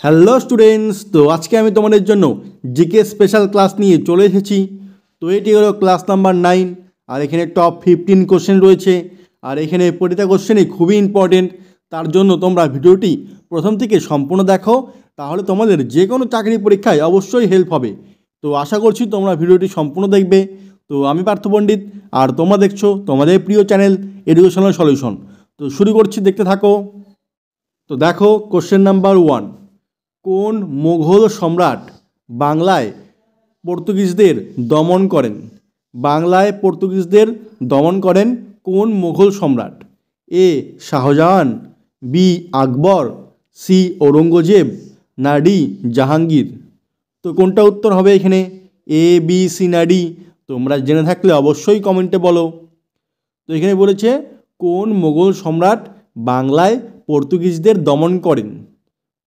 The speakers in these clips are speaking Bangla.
হ্যালো স্টুডেন্টস, তো আজকে আমি তোমাদের জন্য জিকে স্পেশাল ক্লাস নিয়ে চলে এসেছি। তো এটি হলো ক্লাস নাম্বার 9 আর এখানে টপ 15 কোশ্চেন রয়েছে। আর এখানে প্রতিটা কোশ্চেনই খুবই ইম্পর্টেন্ট, তার জন্য তোমরা ভিডিওটি প্রথম থেকে সম্পূর্ণ দেখো, তাহলে তোমাদের যে কোনো চাকরি পরীক্ষায় অবশ্যই হেল্প হবে। তো আশা করছি তোমরা ভিডিওটি সম্পূর্ণ দেখবে। তো আমি পার্থ পণ্ডিত আর তোমরা দেখছো তোমাদের প্রিয় চ্যানেল এডুকেশনাল সলিউশন। তো শুরু করছি, দেখতে থাকো। তো দেখো কোশ্চেন নাম্বার 1, কোন মোগল সম্রাট বাংলায় পর্তুগিজদের দমন করেন? বাংলায় পর্তুগিজদের দমন করেন কোন মোগল সম্রাট? এ শাহজাহান, বি আকবর, সি ঔরঙ্গজেব, না ডি জাহাঙ্গীর? তো কোনটা উত্তর হবে এখানে? এ, বি, সি না ডি? তোমরা জেনে থাকলে অবশ্যই কমেন্টে বলো। তো এখানে বলেছে কোন মোগল সম্রাট বাংলায় পর্তুগিজদের দমন করেন।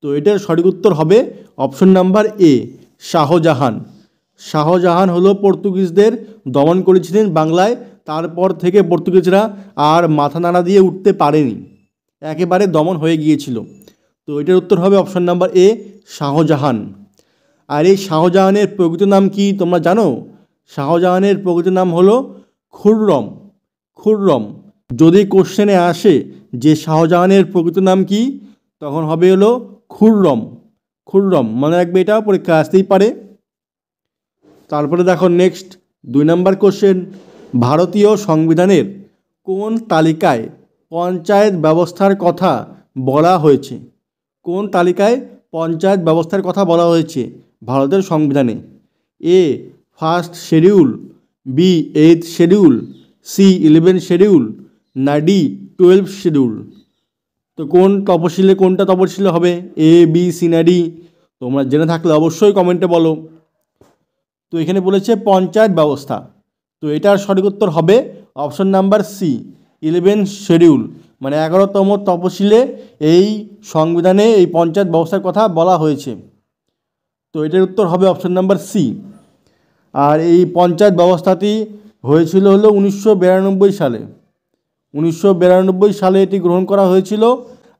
তো এটার সঠিক উত্তর হবে option number A, Shahjahan. Shahjahan হলো পর্তুগিজদের দমন করেছিলেন বাংলায়। তারপর থেকে পর্তুগিজরা আর মাথা নাড়া দিয়ে উঠতে পারেনি, একেবারে দমন হয়ে গিয়েছিল। তো এটার উত্তর হবে অপশন নাম্বার এ, শাহজাহান। আর এই শাহজাহানের প্রকৃত নাম কি তোমরা জানো? শাহজাহানের প্রকৃত নাম হলো খুররম। খুররম। যদি কোশ্চেনে আসে যে শাহজাহানের প্রকৃত নাম কি, তখন হবে হলো খুররম। খুররম মনে রাখবে, এটা পরীক্ষা আসতেই পারে। তারপরে দেখো নেক্সট 2 নম্বর কোশ্চেন, ভারতীয় সংবিধানের কোন তালিকায় পঞ্চায়েত ব্যবস্থার কথা বলা হয়েছে? কোন তালিকায় পঞ্চায়েত ব্যবস্থার কথা বলা হয়েছে ভারতের সংবিধানে? A first schedule, B 8th schedule, C 11th schedule, না ডি 12th শিডিউল? তো কোন তপশিলে কোনটা তপশিলে হবে? এ, বি, সি না ডি? তোমরা জেনে থাকলে অবশ্যই কমেন্টে বলো। তো এখানে বলেছে পঞ্চায়েত ব্যবস্থা। তো এটার সঠিক উত্তর হবে option number C, 11th schedule, মানে 11তম তপশিলে এই সংবিধানে এই পঞ্চায়েত ব্যবস্থার কথা বলা হয়েছে। তো এটার উত্তর হবে অপশন নাম্বার সি। আর এই পঞ্চায়েত ব্যবস্থাটি হয়েছিল হলো 1992 সালে। 1992 সালে এটি গ্রহণ করা হয়েছিল।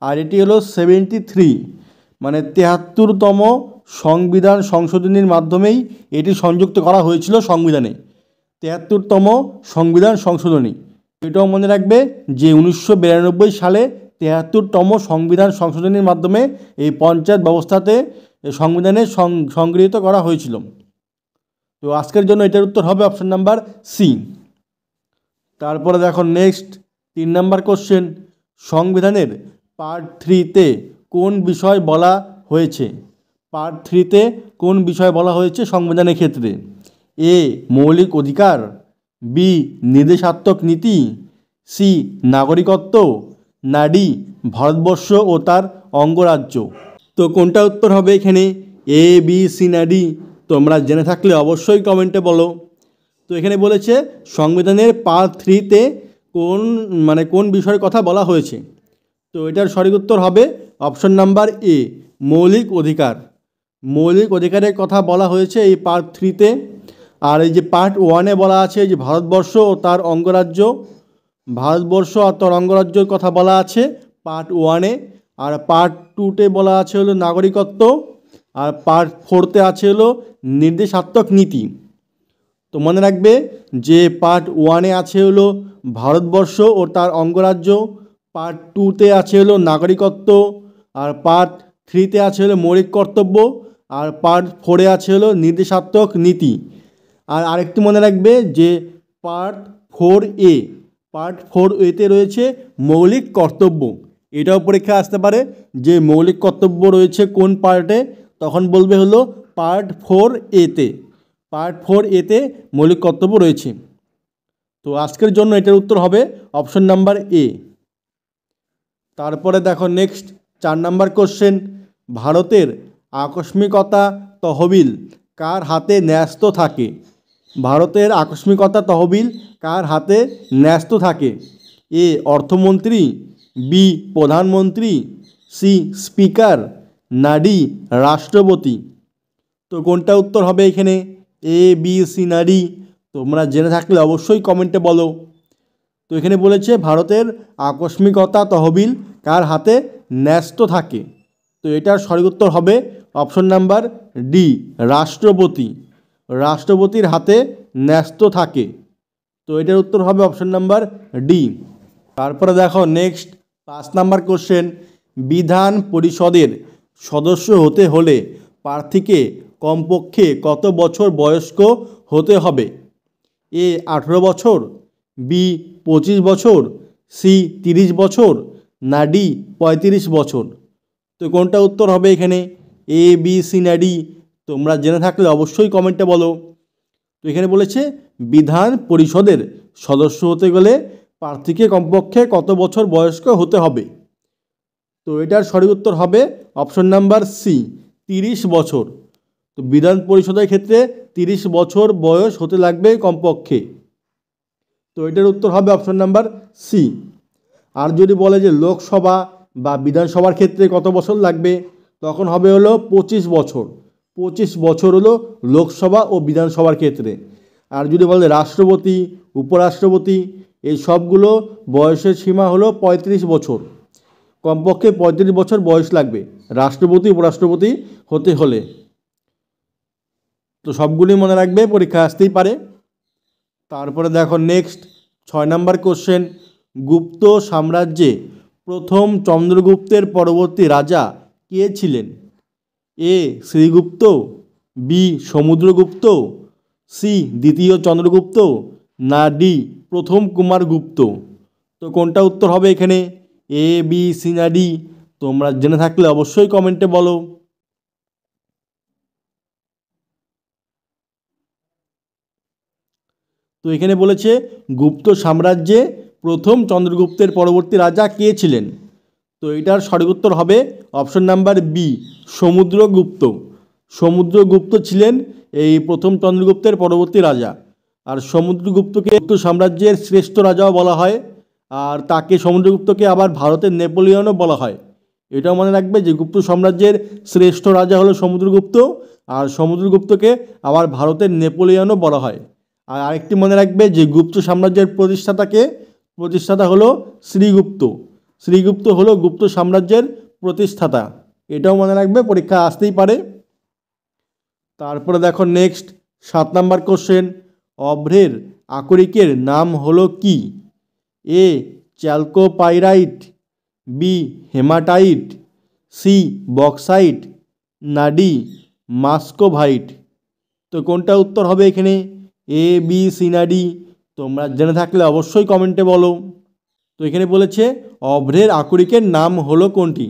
আর এটি হলো 73, মানে 73তম সংবিধান সংশোধনীর মাধ্যমেই এটি সংযুক্ত করা হয়েছিল সংবিধানে। 73তম সংবিধান সংশোধনী, এটাও মনে রাখবে যে 1992 সালে 73তম সংবিধান সংশোধনীর মাধ্যমে এই পঞ্চায়েত ব্যবস্থাতে সংবিধানে সংগৃহীত করা হয়েছিল। তো আজকের জন্য এটার উত্তর হবে অপশন নাম্বার সি। তারপরে দেখো নেক্সট 3 নম্বর কোশ্চেন, সংবিধানের পার্ট 3-তে কোন বিষয় বলা হয়েছে? পার্ট 3-তে কোন বিষয় বলা হয়েছে সংবিধানের ক্ষেত্রে? এ মৌলিক অধিকার, বি নির্দেশাত্মক নীতি, সি নাগরিকত্ব, না ডি ভারতবর্ষ ও তার অঙ্গরাজ্য? তো কোনটা উত্তর হবে এখানে? এ, বি, সি না ডি? তোমরা জেনে থাকলে অবশ্যই কমেন্টে বলো। তো এখানে বলেছে সংবিধানের পার্ট 3-তে কোন বিষয়ের কথা বলা হয়েছে। তো এটার সঠিক উত্তর হবে অপশন নাম্বার এ, মৌলিক অধিকার। মৌলিক অধিকারের কথা বলা হয়েছে এই পার্ট 3-তে। আর এই যে পার্ট 1-এ বলা আছে যে ভারতবর্ষ ও তার অঙ্গরাজ্য, ভারতবর্ষ আর তার অঙ্গরাজ্যের কথা বলা আছে পার্ট 1-এ। আর পার্ট 2-তে বলা আছে হলো নাগরিকত্ব। আর পার্ট 4-তে আছে হলো নির্দেশাত্মক নীতি। তো মনে রাখবে যে পার্ট 1-এ আছে হলো ভারতবর্ষ ও তার অঙ্গরাজ্য, পার্ট 2-তে আছে হলো নাগরিকত্ব, আর পার্ট 3-তে আছে হলো মৌলিক কর্তব্য, আর পার্ট 4-এ আছে হলো নির্দেশাত্মক নীতি। আর আরেকটি মনে রাখবে যে পার্ট 4A, পার্ট 4A-তে রয়েছে মৌলিক কর্তব্য। এটাও পরীক্ষা আসতে পারে যে মৌলিক কর্তব্য রয়েছে কোন পার্টে, তখন বলবে হলো পার্ট 4A-তে। পার্ট 4A-তে মৌলিক কর্তব্য রয়েছে। তো আজকের জন্য এটার উত্তর হবে অপশন নাম্বার এ। তারপরে দেখো নেক্সট 4 নম্বর কোশ্চেন, ভারতের আকস্মিকতা তহবিল কার হাতে ন্যস্ত থাকে? ভারতের আকস্মিকতা তহবিল কার হাতে ন্যস্ত থাকে? এ অর্থমন্ত্রী, বি প্রধানমন্ত্রী, সি স্পিকার, না ডি রাষ্ট্রপতি? তো কোনটা উত্তর হবে এখানে? এ, বি, সি না ডি? তোমরা জেনে থাকলে অবশ্যই কমেন্টে বলো। তো এখানে বলেছে ভারতের আকস্মিকতা তহবিল কার হাতে ন্যস্ত থাকে। তো এটার সঠিক উত্তর হবে অপশন নাম্বার ডি, রাষ্ট্রপতি। রাষ্ট্রপতির হাতে ন্যস্ত থাকে। তো এটার উত্তর হবে অপশন নাম্বার ডি। তারপরে দেখো নেক্সট 5 নাম্বার কোশ্চেন, বিধান পরিষদের সদস্য হতে হলে প্রার্থীকে কমপক্ষে কত বছর বয়স্ক হতে হবে? এ 18 বছর, বি 25 বছর, সি 30 বছর, না ডি 35 বছর? তো কোনটা উত্তর হবে এখানে, এ বি সি না ডি? তোমরা জেনে থাকলে অবশ্যই কমেন্টে বলো। তো এখানে বলেছে বিধান পরিষদের সদস্য হতে গেলে প্রার্থীকে কমপক্ষে কত বছর বয়স্ক হতে হবে? তো এটার সঠিক উত্তর হবে অপশন নাম্বার সি, 30 বছর। তো বিধান পরিষদের ক্ষেত্রে 30 বছর বয়স হতে লাগবে কমপক্ষে। তো এটার উত্তর হবে অপশন নাম্বার সি। আর যদি বলে যে লোকসভা বা বিধানসভার ক্ষেত্রে কত বছর লাগবে, তখন হবে হলো 25 বছর। 25 বছর হলো লোকসভা ও বিধানসভার ক্ষেত্রে। আর যদি বলে রাষ্ট্রপতি, উপরাষ্ট্রপতি, এই সবগুলো বয়সের সীমা হলো 35 বছর। কমপক্ষে 35 বছর বয়স লাগবে রাষ্ট্রপতি উপরাষ্ট্রপতি হতে হলে। তো সবগুলি মনে রাখবে, পরীক্ষা আসতেই পারে। তারপরে দেখো নেক্সট 6 নাম্বার কোশ্চেন, গুপ্ত সাম্রাজ্যে প্রথম চন্দ্রগুপ্তের পরবর্তী রাজা কে ছিলেন? এ শ্রীগুপ্ত, বি সমুদ্রগুপ্ত, সি দ্বিতীয় চন্দ্রগুপ্ত, না ডি প্রথম কুমারগুপ্ত? তো কোনটা উত্তর হবে এখানে, এ বি সি না ডি? তোমরা জেনে থাকলে অবশ্যই কমেন্টে বলো। তো এখানে বলেছে গুপ্ত সাম্রাজ্যে প্রথম চন্দ্রগুপ্তের পরবর্তী রাজা কে ছিলেন? তো এটার সঠিক উত্তর হবে option number B, Samudragupta. Samudragupta ছিলেন এই প্রথম চন্দ্রগুপ্তের পরবর্তী রাজা। আর সমুদ্রগুপ্তকে গুপ্ত সাম্রাজ্যের শ্রেষ্ঠ রাজাও বলা হয়। আর তাকে সমুদ্রগুপ্তকে আবার ভারতের নেপোলিয়নও বলা হয়। এটাও মনে রাখবে যে গুপ্ত সাম্রাজ্যের শ্রেষ্ঠ রাজা হলো সমুদ্রগুপ্ত, আর সমুদ্রগুপ্তকে আবার ভারতের নেপোলিয়নও বলা হয়। আর আরেকটি মনে রাখবে যে গুপ্ত সাম্রাজ্যের প্রতিষ্ঠাতা হলো শ্রীগুপ্ত। শ্রীগুপ্ত হলো গুপ্ত সাম্রাজ্যের প্রতিষ্ঠাতা। এটাও মনে রাখবে, পরীক্ষা আসতেই পারে। তারপরে দেখো নেক্সট 7 নাম্বার কোশ্চেন, অভ্রের আকরিকের নাম হলো কি? এ চ্যালকোপাইরাইট, বি হেমাটাইট, সি বক্সাইট, না ডি মাস্কোভাইট? তো কোনটা উত্তর হবে এখানে, এ বি সি না ডি? তোমরা জেনে থাকলে অবশ্যই কমেন্টে বলো। তো এখানে বলেছে অভ্রের আকরিকের নাম হলো কোনটি?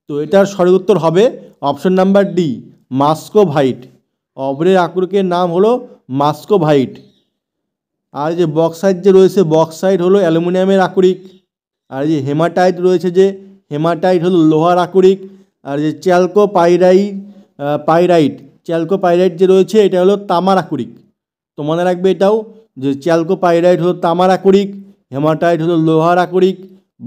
তো এটার সঠিক উত্তর হবে অপশন নাম্বার ডি, মাস্কোভাইট। অভ্রের আকরিকের নাম হলো মাস্কোভাইট। আর যে বক্সাইট যে রয়েছে, বক্সাইট হলো অ্যালুমিনিয়ামের আকরিক। আর যে হেমাটাইট রয়েছে, যে হেমাটাইট হলো লোহার আকরিক। আর যে চ্যালকোপাইরাইট যে রয়েছে, এটা হলো তামার আকরিক। তো মনে রাখবে এটাও, যে চ্যালকোপাইরাইট হলো তামার আকরিক, হেমাটাইট হলো লোহার আকরিক,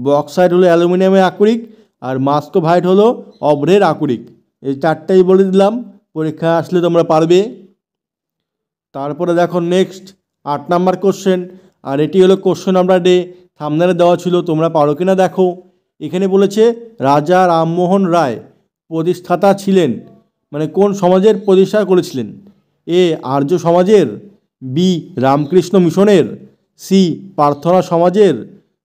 বক্সাইট হলো অ্যালুমিনিয়ামের আকরিক, আর মাস্কোভাইট হলো অভ্রের আকরিক। এই 4টাই বলে দিলাম, পরীক্ষা আসলে তোমরা পারবে। তারপরে দেখো নেক্সট 8 নাম্বার কোশ্চেন, আর এটি হলো কোশ্চেন নাম্বার ডে। থাম্বনেলে দেওয়া ছিল, তোমরা পারো কিনা দেখো। এখানে বলেছে রাজা রামমোহন রায় প্রতিষ্ঠাতা ছিলেন, মানে কোন সমাজের প্রতিষ্ঠা করেছিলেন? এ আর্য সমাজের, বি রামকৃষ্ণ মিশনের, সি প্রার্থনা সমাজের,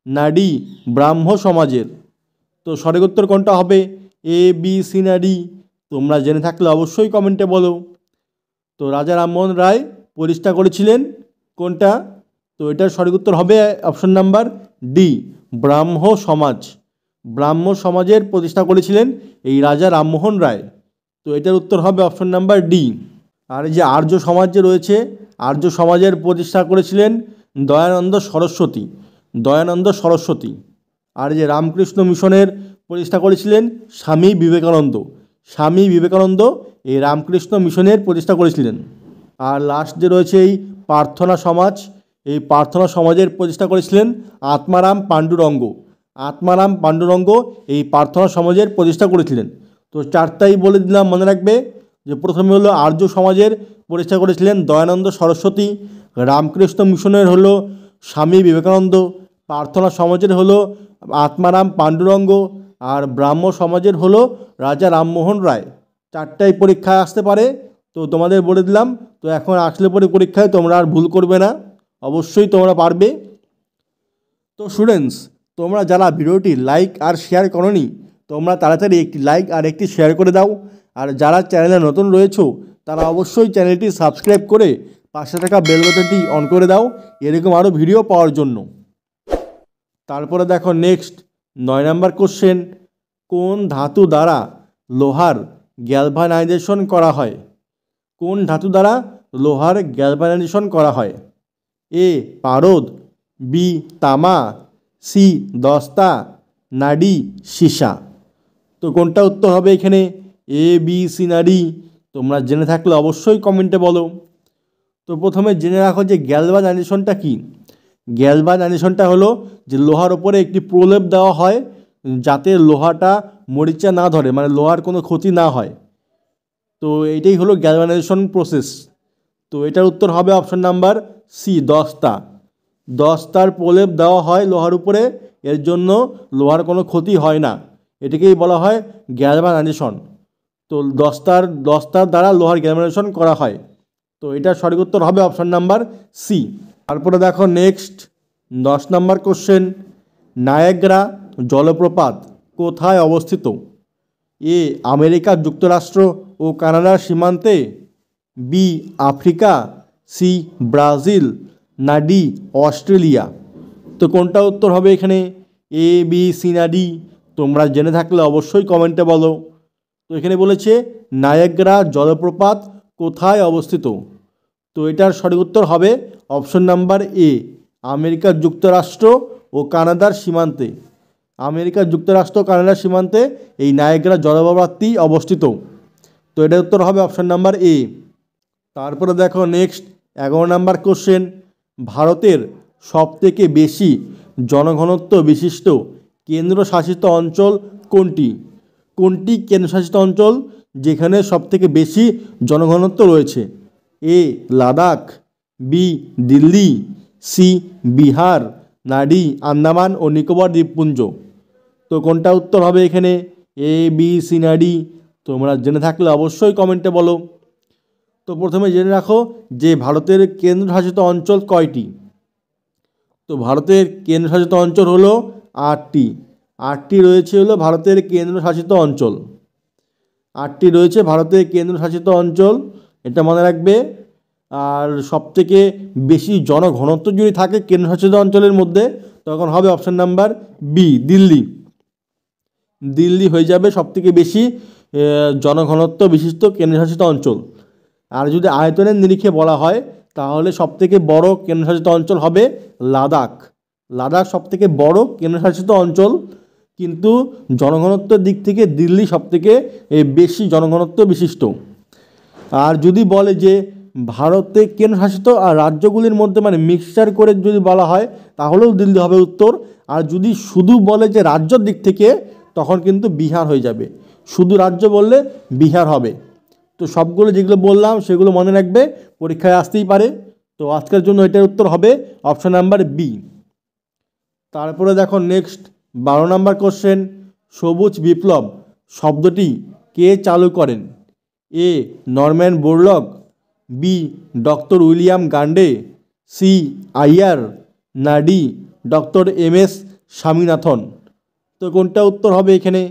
না ডি ব্রাহ্ম সমাজের? তো সঠিক উত্তর কোনটা হবে, এ বি সি না ডি? তোমরা জেনে থাকলে অবশ্যই কমেন্টে বলো। তো রাজা রামমোহন রায় প্রতিষ্ঠা করেছিলেন কোনটা? তো এটার সঠিক উত্তর হবে অপশন নাম্বার ডি, ব্রাহ্ম সমাজ। ব্রাহ্ম সমাজের প্রতিষ্ঠা করেছিলেন এই রাজা রামমোহন রায়। তো এটার উত্তর হবে অপশন নাম্বার ডি। আর এই যে আর্য সমাজ যে রয়েছে, আর্য সমাজের প্রতিষ্ঠা করেছিলেন দয়ানন্দ সরস্বতী। দয়ানন্দ সরস্বতী। আর যে রামকৃষ্ণ মিশনের প্রতিষ্ঠা করেছিলেন স্বামী বিবেকানন্দ। স্বামী বিবেকানন্দ এই রামকৃষ্ণ মিশনের প্রতিষ্ঠা করেছিলেন। আর লাস্ট যে রয়েছে এই প্রার্থনা সমাজ, এই প্রার্থনা সমাজের প্রতিষ্ঠা করেছিলেন আত্মারাম পাণ্ডুরঙ্গ। আত্মারাম পাণ্ডুরঙ্গ এই প্রার্থনা সমাজের প্রতিষ্ঠা করেছিলেন। তো 4টাই বলে দিলাম, মনে রাখবে। যে প্রথমে হলো আর্য সমাজের প্রতিষ্ঠা করেছিলেন দয়ানন্দ সরস্বতী, রামকৃষ্ণ মিশনের হলো স্বামী বিবেকানন্দ, প্রার্থনা সমাজের হলো আত্মারাম পাণ্ডুরঙ্গ, আর ব্রাহ্ম সমাজের হলো রাজা রামমোহন রায়। 4টাই পরীক্ষায় আসতে পারে, তো তোমাদের বলে দিলাম। তো এখন আসলে পরে পরীক্ষায় তোমরা আর ভুল করবে না, অবশ্যই তোমরা পারবে। তো স্টুডেন্টস, তোমরা যারা ভিডিওটি লাইক আর শেয়ার করোনি, তোমরা তাড়াতাড়ি একটি লাইক আর একটি শেয়ার করে দাও। আর যারা চ্যানেলে নতুন রয়েছো তারা অবশ্যই চ্যানেলটি সাবস্ক্রাইব করে পাশে থাকা বেল বাটনটি অন করে দাও এরকম আরও ভিডিও পাওয়ার জন্য। তারপরে দেখো নেক্সট 9 নম্বর কোশ্চেন, কোন ধাতু দ্বারা লোহার গ্যালভানাইজেশন করা হয়? কোন ধাতু দ্বারা লোহার গ্যালভানাইজেশন করা হয়? এ পারদ, বি তামা, সি দস্তা, না ডি সীসা। তো কোনটা উত্তর হবে এখানে? এ, বি, সি না ডি? তোমরা জেনে থাকলে অবশ্যই কমেন্টে বলো। তো প্রথমে জেনে রাখো যে গ্যালভানাইজেশনটা কী। গ্যালভানাইজেশনটা হলো যে লোহার ওপরে একটি প্রলেপ দেওয়া হয় যাতে লোহাটা মরিচা না ধরে, মানে লোহার কোনো ক্ষতি না হয়। তো এইটাই হলো গ্যালভানাইজেশন প্রসেস। তো এটার উত্তর হবে অপশন নাম্বার সি, দস্তা। দস্তার প্রলেপ দেওয়া হয় লোহার উপরে, এর জন্য লোহার কোনো ক্ষতি হয় না, এটাকেই বলা হয় গ্যালভানাইজেশন। তো দস্তার দ্বারা লোহার গ্যালভানাইজেশন করা হয়। তো এটার সঠিক উত্তর হবে অপশন নাম্বার সি। তারপরে দেখো নেক্সট 10 নম্বর কোশ্চেন, নায়াগ্রা জলপ্রপাত কোথায় অবস্থিত? এ আমেরিকা যুক্তরাষ্ট্র ও কানাডার সীমান্তে, বি আফ্রিকা, সি ব্রাজিল, না ডি অস্ট্রেলিয়া। তো কোনটা উত্তর হবে এখানে? এ, বি, সি না ডি? তোমরা জেনে থাকলে অবশ্যই কমেন্টে বলো। তো এখানে বলেছে নায়াগ্রা জলপ্রপাত কোথায় অবস্থিত। তো এটার সঠিক উত্তর হবে অপশন নাম্বার এ, আমেরিকা যুক্তরাষ্ট্র ও কানাডার সীমান্তে। আমেরিকা যুক্তরাষ্ট্র কানাডার সীমান্তে এই নায়াগ্রা জলপ্রপাতটি অবস্থিত। তো এটার উত্তর হবে অপশন নাম্বার এ। তারপরে দেখো নেক্সট 11 নম্বর কোশ্চেন, ভারতের সবথেকে বেশি জনঘনত্ব বিশিষ্ট কেন্দ্রশাসিত অঞ্চল কোনটি? কোনটি কেন্দ্রশাসিত অঞ্চল যেখানে সবথেকে বেশি জনঘনত্ব রয়েছে? এ লাদাখ, বি দিল্লি, সি বিহার, না ডি আন্দামান ও নিকোবর দ্বীপপুঞ্জ। তো কোনটা উত্তর হবে এখানে? এ, বি, সি না ডি? তোমরা জেনে থাকলে অবশ্যই কমেন্টে বলো। তো প্রথমে জেনে রাখো যে ভারতের কেন্দ্রশাসিত অঞ্চল কয়টি। তো ভারতের কেন্দ্রশাসিত অঞ্চল হলো 8টি। 8টি রয়েছে হলো ভারতের কেন্দ্রশাসিত অঞ্চল। 8টি রয়েছে ভারতের কেন্দ্রশাসিত অঞ্চল, এটা মনে রাখবে। আর সবথেকে বেশি জনঘনত্ব যদি থাকে কেন্দ্রশাসিত অঞ্চলের মধ্যে তখন হবে option number B, Delhi. Delhi হয়ে যাবে সবথেকে বেশি জনঘনত্ব বিশিষ্ট কেন্দ্রশাসিত অঞ্চল। আর যদি আয়তনের নিরিখে বলা হয় তাহলে সবথেকে বড় কেন্দ্রশাসিত অঞ্চল হবে লাদাখ। লাদাখ সবথেকে বড় কেন্দ্রশাসিত অঞ্চল, কিন্তু জনঘনত্বের দিক থেকে দিল্লি সবথেকে বেশি জনঘনত্ব বিশিষ্ট। আর যদি বলে যে ভারতে কেন্দ্রশাসিত আর রাজ্যগুলির মধ্যে মানে মিক্সচার করে যদি বলা হয় তাহলেও দিল্লি হবে উত্তর। আর যদি শুধু বলে যে রাজ্যর দিক থেকে তখন কিন্তু বিহার হয়ে যাবে। শুধু রাজ্য বললে বিহার হবে। তো সবগুলো যেগুলো বললাম সেগুলো মনে রাখবে, পরীক্ষায় আসতেই পারে। তো আজকের জন্য এটার উত্তর হবে অপশন নাম্বার বি। তারপরে দেখো নেক্সট 12 নম্বর কোশ্চেন, সবুজ বিপ্লব শব্দটি কে চালু করেন? A Norman Borlaug, B doctor William Gaud, C Iyer, না ডি ডক্টর এম.এস. স্বামীনাথন। তো কোনটা উত্তর হবে এখানে?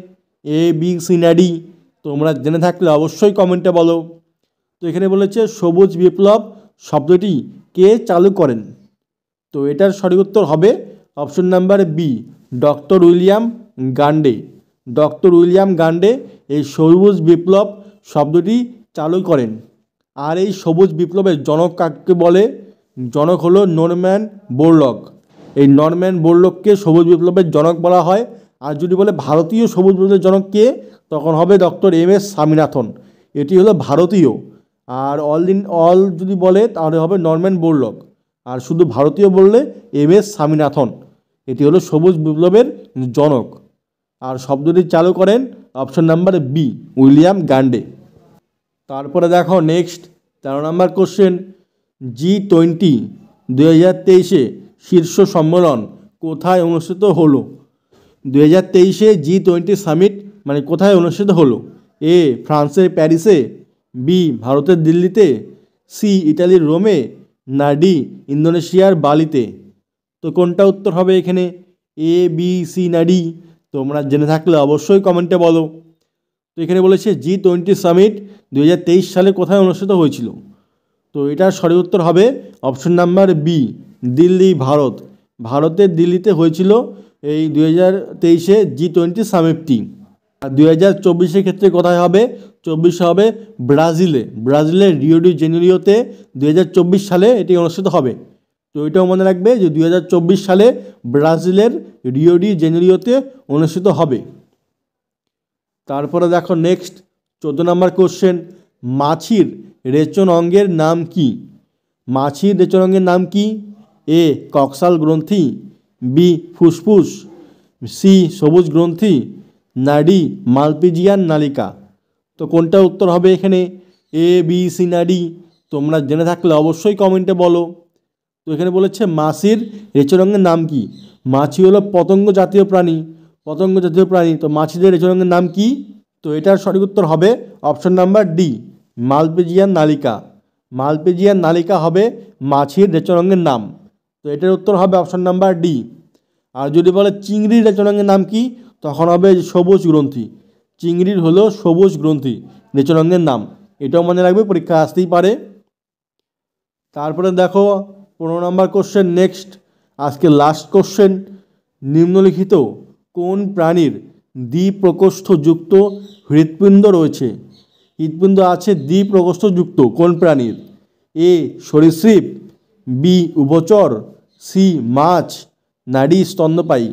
এ, বি, সি না ডি? তোমরা জেনে থাকলে অবশ্যই কমেন্টে বলো। তো এখানে বলেছে সবুজ বিপ্লব শব্দটি কে চালু করেন। তো এটার সঠিক উত্তর হবে option number B, doctor William Gaud. Doctor William Gaud এই সবুজ বিপ্লব শব্দটি চালু করেন। আর এই সবুজ বিপ্লবের জনক কাকে বলে? জনক হলো নরম্যান বোরলগ। এই নরম্যান বোরলগকে সবুজ বিপ্লবের জনক বলা হয়। আর যদি বলে ভারতীয় সবুজ বিপ্লবের জনক কে, তখন হবে ডক্টর এম.এস. স্বামীনাথন। এটি হলো ভারতীয়। আর অল যদি বলে তাহলে হবে নরম্যান বোরলগ। আর শুধু ভারতীয় বললে এম.এস. স্বামীনাথন। এটি হলো সবুজ বিপ্লবের জনক। আর শব্দটি চালু করেন অপশন নাম্বার বি, উইলিয়াম গান্ডে। তারপরে দেখো নেক্সট 13 নম্বর কোশ্চেন, G20 2023 শীর্ষ সম্মেলন কোথায় অনুষ্ঠিত হলো? 2023 G20 সামিট মানে কোথায় অনুষ্ঠিত হলো? এ ফ্রান্সের প্যারিসে, বি ভারতের দিল্লিতে, সি ইটালির রোমে, না ডি ইন্দোনেশিয়ার বালিতে? তো কোনটা উত্তর হবে এখানে? এ, বি, সি না ডি? তোমরা জেনে থাকলে অবশ্যই কমেন্টে বলো। তো এখানে বলেছে G20 সামিট 2023 সালে কোথায় অনুষ্ঠিত হয়েছিল? তো এটার সঠিক উত্তর হবে option number B, Delhi, Bharat. ভারতের দিল্লিতে হয়েছিল এই 2023 G20 সামিটটি। আর 2024 ক্ষেত্রে কোথায় হবে? 24 হবে ব্রাজিলে। ব্রাজিলের রিও ডি জেনেরিওতে 2024 সালে এটি অনুষ্ঠিত হবে। তো এটাও মনে রাখবে যে 2024 সালে ব্রাজিলের রিও ডি জেনেরিওতে অনুষ্ঠিত হবে। তারপরে দেখো নেক্সট 14 নম্বর কোশ্চেন, মাছির রেচন অঙ্গের নাম কি? মাছির রেচন অঙ্গের নাম কি? এ কক্সাল গ্রন্থি, বি ফুসফুস, সি সবুজ গ্রন্থি, না ডি মালপিজিয়ান নালিকা? তো কোনটা উত্তর হবে এখানে? এ, বি, সি না ডি? তোমরা জেনে থাকলে অবশ্যই কমেন্টে বলো। তো এখানে বলেছে মাছির রেচন অঙ্গের নাম কি? মাছি হলো পতঙ্গ জাতীয় প্রাণী। পতঙ্গ জাতীয় প্রাণী, তো মাছিদের রেচন অঙ্গের নাম কি? তো এটার সঠিক উত্তর হবে অপশন নাম্বার ডি, মালপিজিয়ান নালিকা। মালপিজিয়ান নালিকা হবে মাছির রেচন অঙ্গের নাম। তো এটার উত্তর হবে অপশন নাম্বার ডি। আর যদি বলে চিংড়ির রেচন অঙ্গের নাম কি, তখন হবে সবুজ গ্রন্থি। চিংড়ির হলো সবুজ গ্রন্থি রেচন অঙ্গের নাম। এটাও মনে রাখবে, পরীক্ষা আসতেই পারে। তারপরে দেখো 15 নম্বর কোশ্চেন নেক্সট, আজকে লাস্ট কোশ্চেন। নিম্নলিখিত কোন প্রাণীর দ্বিপ্রকোষ্ঠযুক্ত হৃৎপিণ্ড রয়েছে? হৃৎপিণ্ড আছে দ্বিপ্রকোষ্ঠযুক্ত কোন প্রাণীর? এ সরীসৃপ, বি উভচর, সি মাছ, না ডি স্তন্যপায়ী?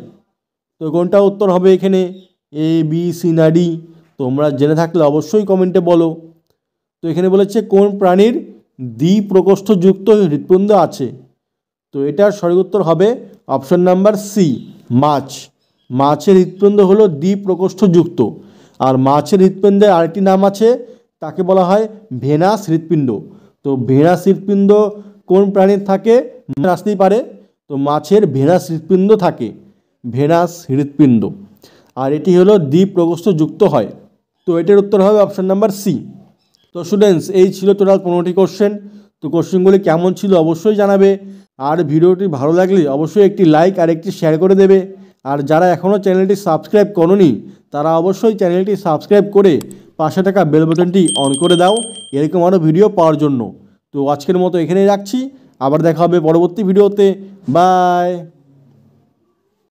তো কোনটা উত্তর হবে এখানে? এ, বি, সি না ডি? তোমরা জেনে থাকলে অবশ্যই কমেন্টে বলো। তো এখানে বলেছে কোন প্রাণীর দ্বিপ্রকোষ্ঠযুক্ত হৃৎপিণ্ড আছে? তো এটার সঠিক উত্তর হবে অপশন নাম্বার সি, মাছ। মাছের হৃৎপিণ্ড হলো দ্বিপ্রকোষ্ঠযুক্ত। আর মাছের হৃৎপিণ্ডের আরেকটি নাম আছে, তাকে বলা হয় ভেনাস হৃৎপিণ্ড। তো ভেনাস হৃৎপিণ্ড কোন প্রাণীর থাকে? আসতেই পারে। তো মাছের ভেনাস হৃৎপিণ্ড থাকে, ভেনাস হৃৎপিণ্ড। আর এটি হলো দ্বিপ্রকোষ্ঠযুক্ত হয়। তো এটার উত্তর হবে অপশন নাম্বার সি। তো স্টুডেন্টস, এই ছিল টোটাল 15টি কোশ্চেন। তো কোশ্চেনগুলি কেমন ছিল অবশ্যই জানাবে। আর ভিডিওটি ভালো লাগলে অবশ্যই একটি লাইক আর একটি শেয়ার করে দেবে। আর যারা এখনও চ্যানেলটি সাবস্ক্রাইব করোনি, তারা অবশ্যই চ্যানেলটি সাবস্ক্রাইব করে পাশে থাকা বেল বাটনটি অন করে দাও এরকম আরও ভিডিও পাওয়ার জন্য। তো আজকের মতো এখানেই রাখছি, আবার দেখা হবে পরবর্তী ভিডিওতে। বাই।